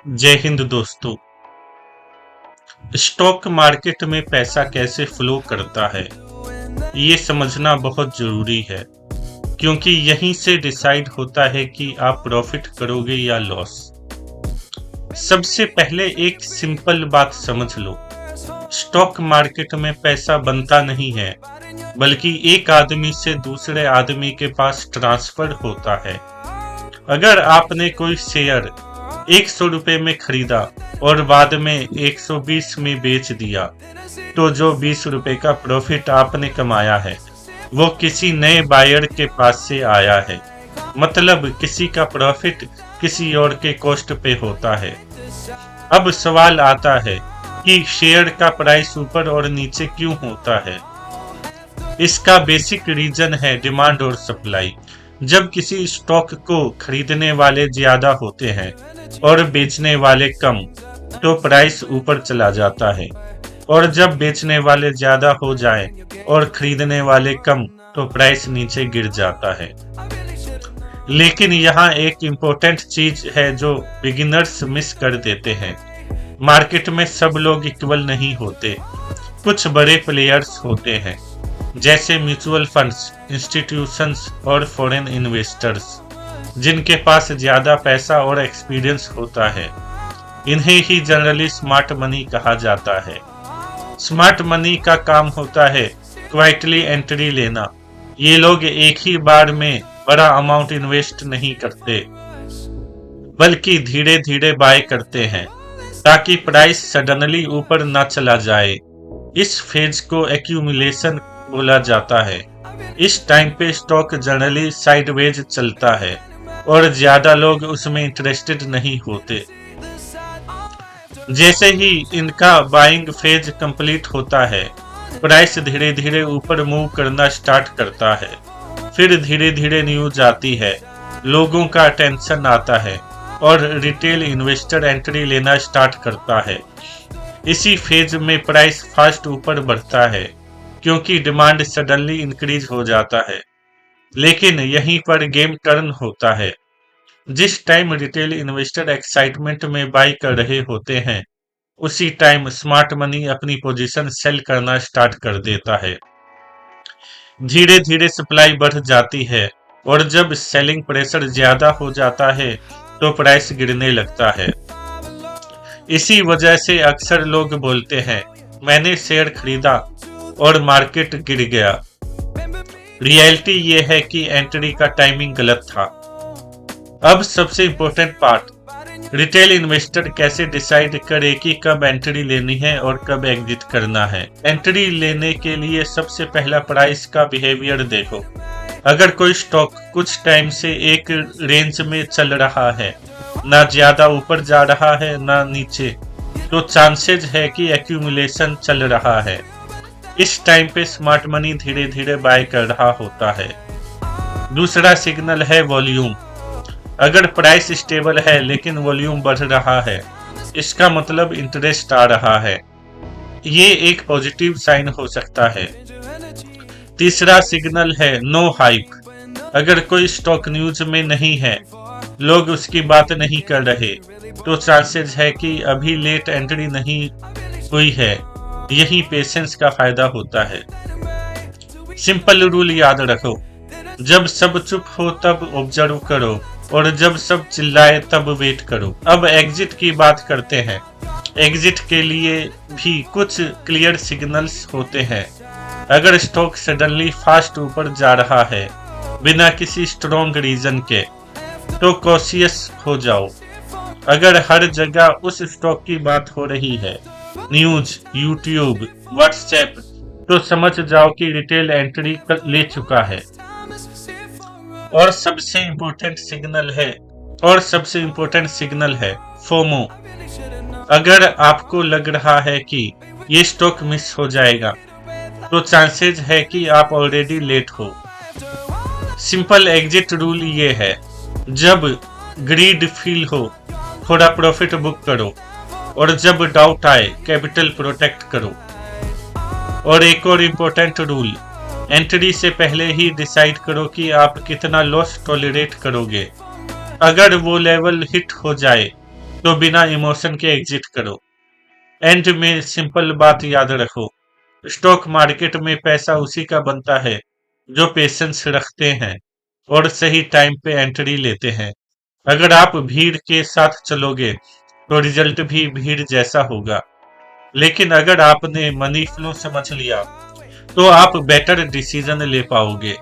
जय हिंद दोस्तों। Stock market में पैसा कैसे फ्लो करता है ये समझना बहुत जरूरी है, क्योंकि यहीं से डिसाइड होता है कि आप प्रॉफिट करोगे या लॉस। सबसे पहले एक सिंपल बात समझ लो, स्टॉक मार्केट में पैसा बनता नहीं है, बल्कि एक आदमी से दूसरे आदमी के पास ट्रांसफर होता है। अगर आपने कोई शेयर 100 रुपए में खरीदा और बाद में 120 में बेच दिया, तो जो 20 रुपए का प्रॉफिट आपने कमाया है वो किसी नए बायर के पास से आया है। मतलब किसी का प्रॉफिट किसी और के कॉस्ट पे होता है। अब सवाल आता है कि शेयर का प्राइस ऊपर और नीचे क्यों होता है। इसका बेसिक रीजन है डिमांड और सप्लाई। जब किसी स्टॉक को खरीदने वाले ज्यादा होते हैं और बेचने वाले कम, तो प्राइस ऊपर चला जाता है, और जब बेचने वाले ज्यादा हो जाएं और खरीदने वाले कम, तो प्राइस नीचे गिर जाता है। लेकिन यहाँ एक इम्पोर्टेंट चीज है जो बिगिनर्स मिस कर देते हैं। मार्केट में सब लोग इक्वल नहीं होते। कुछ बड़े प्लेयर्स होते हैं, जैसे म्यूचुअल फंड्स, इंस्टीट्यूशंस और फॉरेन इन्वेस्टर्स, जिनके पास ज्यादा पैसा और एक्सपीरियंस होता है। इन्हें ही जनरली स्मार्ट मनी कहा जाता है। स्मार्ट मनी का काम होता है क्वाइटली एंट्री लेना। ये लोग एक ही बार में बड़ा अमाउंट इन्वेस्ट नहीं करते, बल्कि धीरे धीरे बाय करते हैं, ताकि प्राइस सडनली ऊपर ना चला जाए। इस फेज को एक्यूमुलेशन बोला जाता है। इस टाइम पे स्टॉक जनरली साइडवेज चलता है और ज्यादा लोग उसमें इंटरेस्टेड नहीं होते। जैसे ही इनका बाइंग फेज कंप्लीट होता है, प्राइस धीरे धीरे ऊपर मूव करना स्टार्ट करता है। फिर धीरे धीरे न्यूज आती है, लोगों का अटेंशन आता है और रिटेल इन्वेस्टर एंट्री लेना स्टार्ट करता है। इसी फेज में प्राइस फास्ट ऊपर बढ़ता है, क्योंकि डिमांड सडनली इंक्रीज हो जाता है। लेकिन यहीं पर गेम टर्न होता है। जिस टाइम रिटेल इन्वेस्टर एक्साइटमेंट में बाई कर रहे होते हैं, उसी टाइम स्मार्ट मनी अपनी पोजीशन सेल करना स्टार्ट कर देता है। धीरे धीरे सप्लाई बढ़ जाती है, और जब सेलिंग प्रेशर ज्यादा हो जाता है तो प्राइस गिरने लगता है। इसी वजह से अक्सर लोग बोलते हैं, मैंने शेयर खरीदा और मार्केट गिर गया। रियलिटी ये है कि एंट्री का टाइमिंग गलत था। अब सबसे इम्पोर्टेंट पार्ट, रिटेल इन्वेस्टर कैसे डिसाइड करे कि कब एंट्री लेनी है और कब एग्जिट करना है। एंट्री लेने के लिए सबसे पहला प्राइस का बिहेवियर देखो। अगर कोई स्टॉक कुछ टाइम से एक रेंज में चल रहा है, ना ज्यादा ऊपर जा रहा है ना नीचे, तो चांसेस है कि एक्यूमुलेशन चल रहा है। इस टाइम पे स्मार्ट मनी धीरे धीरे बाय कर रहा होता है। दूसरा सिग्नल है वॉल्यूम। अगर प्राइस स्टेबल है लेकिन वॉल्यूम बढ़ रहा है, इसका मतलब इंटरेस्ट आ रहा है। ये एक पॉजिटिव साइन हो सकता है। तीसरा सिग्नल है नो हाइप। अगर कोई स्टॉक न्यूज में नहीं है, लोग उसकी बात नहीं कर रहे, तो चांसेस है कि अभी लेट एंट्री नहीं हुई है। यही पेशेंस का फायदा होता है। सिंपल रूल याद रखो, जब सब चुप हो तब ऑब्जर्व करो, और जब सब चिल्लाए तब वेट करो। अब एग्जिट की बात करते हैं। एग्जिट के लिए भी कुछ क्लियर सिग्नल्स होते हैं। अगर स्टॉक सडनली फास्ट ऊपर जा रहा है बिना किसी स्ट्रॉन्ग रीजन के, तो कॉशियस हो जाओ। अगर हर जगह उस स्टॉक की बात हो रही है, न्यूज, यूट्यूब, व्हाट्सएप, तो समझ जाओ कि रिटेल एंट्री ले चुका है। और सबसे इम्पोर्टेंट सिग्नल है फोमो। अगर आपको लग रहा है कि ये स्टॉक मिस हो जाएगा, तो चांसेस है कि आप ऑलरेडी लेट हो। सिंपल एग्जिट रूल ये है, जब ग्रीड फील हो थोड़ा प्रॉफिट बुक करो, और जब डाउट आए कैपिटल प्रोटेक्ट करो। और एक और इम्पोर्टेंट रूल, एंट्री से पहले ही डिसाइड करो कि आप कितना लॉस टॉलरेट करोगे। अगर वो लेवल हिट हो जाए तो बिना इमोशन के एग्जिट करो। एंड में सिंपल बात याद रखो, स्टॉक मार्केट में पैसा उसी का बनता है जो पेशेंस रखते हैं और सही टाइम पे एंट्री लेते हैं। अगर आप भीड़ के साथ चलोगे तो रिजल्ट भी भीड़ जैसा होगा, लेकिन अगर आपने मनी फ्लो समझ लिया तो आप बेटर डिसीजन ले पाओगे।